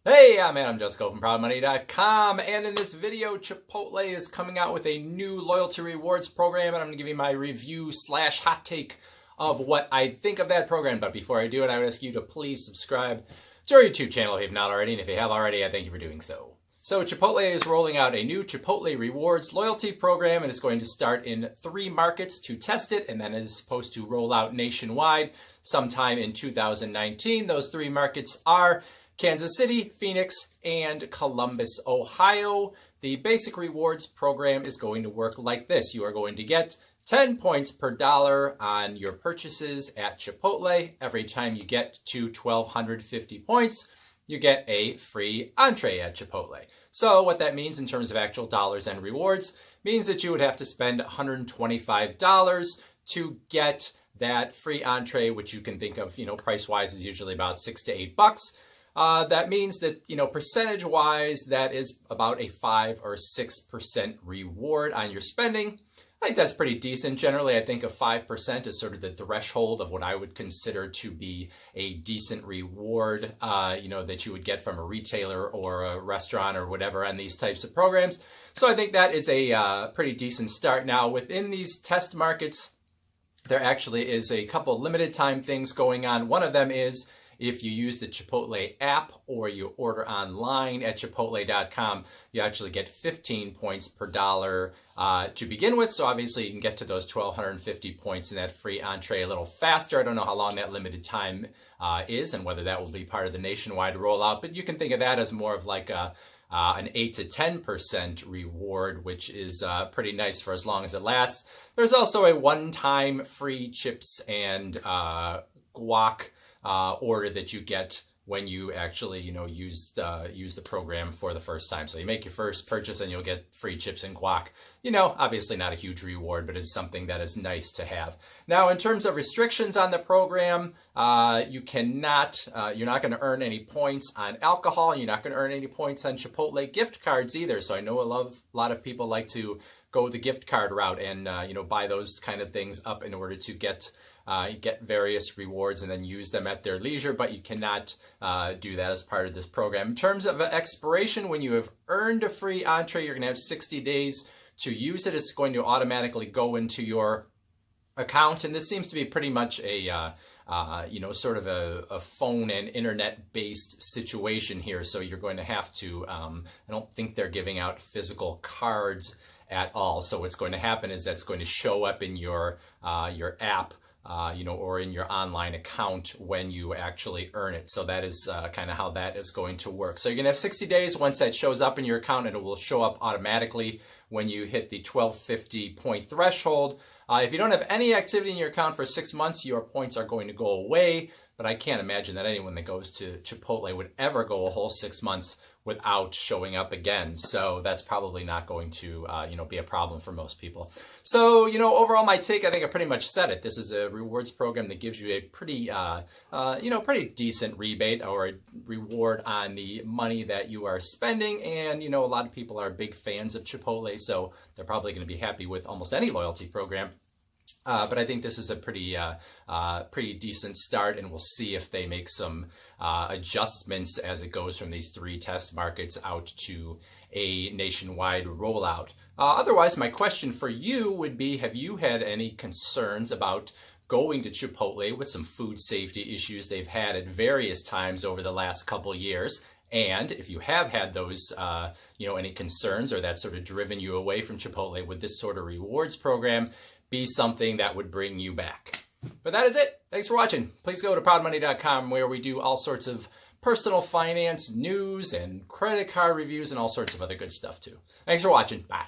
Hey, I'm Adam Jusko from ProudMoney.com, and in this video, Chipotle is coming out with a new loyalty rewards program, and I'm going to give you my review slash hot take of what I think of that program. But before I do it, I would ask you to please subscribe to our YouTube channel if you've not already, and if you have already, I thank you for doing so. So Chipotle is rolling out a new Chipotle Rewards loyalty program, and it's going to start in 3 markets to test it, and then is supposed to roll out nationwide sometime in 2019. Those 3 markets are Kansas City, Phoenix, and Columbus, Ohio. The basic rewards program is going to work like this. You are going to get 10 points per dollar on your purchases at Chipotle. Every time you get to 1,250 points, you get a free entree at Chipotle. So what that means in terms of actual dollars and rewards means that you would have to spend $125 to get that free entree, which you can think of, price-wise is usually about $6 to $8. That means that, percentage-wise, that is about a 5 or 6% reward on your spending. I think that's pretty decent. Generally, I think a 5% is sort of the threshold of what I would consider to be a decent reward, that you would get from a retailer or a restaurant or whatever on these types of programs. So I think that is a pretty decent start. Now, within these test markets, there actually is a couple limited time things going on. One of them is if you use the Chipotle app or you order online at Chipotle.com, you actually get 15 points per dollar to begin with. So obviously you can get to those 1,250 points in that free entree a little faster. I don't know how long that limited time is and whether that will be part of the nationwide rollout, but you can think of that as more of like an 8 to 10% reward, which is pretty nice for as long as it lasts. There's also a one-time free chips and guac order that you get when you actually, use the program for the first time. So you make your first purchase and you'll get free chips and guac. Obviously not a huge reward, but it's something that is nice to have. Now, in terms of restrictions on the program, you're not going to earn any points on alcohol. You're not going to earn any points on Chipotle gift cards either. So I know a lot of people like to go the gift card route and, buy those kind of things up in order to get various rewards and then use them at their leisure, but you cannot do that as part of this program. In terms of expiration, when you have earned a free entree, you're going to have 60 days to use it. It's going to automatically go into your account, and this seems to be pretty much a sort of a phone and internet-based situation here. So you're going to have to, I don't think they're giving out physical cards at all. So what's going to happen is that's going to show up in your app, or in your online account when you actually earn it. So that is kind of how that is going to work. So you're going to have 60 days. Once that shows up in your account, and it will show up automatically when you hit the 1,250 point threshold. If you don't have any activity in your account for 6 months, your points are going to go away. But I can't imagine that anyone that goes to Chipotle would ever go a whole 6 months without showing up again. So that's probably not going to, be a problem for most people. So, overall my take, I think I pretty much said it. This is a rewards program that gives you a pretty, pretty decent rebate or a reward on the money that you are spending. And, a lot of people are big fans of Chipotle, so they're probably going to be happy with almost any loyalty program. But I think this is a pretty decent start, and we'll see if they make some adjustments as it goes from these 3 test markets out to a nationwide rollout. Otherwise, my question for you would be, have you had any concerns about going to Chipotle with some food safety issues they've had at various times over the last couple years? And if you have had those, any concerns or that sort of driven you away from Chipotle, would this sort of rewards program be something that would bring you back? But that is it. Thanks for watching. Please go to ProudMoney.com, where we do all sorts of personal finance news and credit card reviews and all sorts of other good stuff too. Thanks for watching. Bye.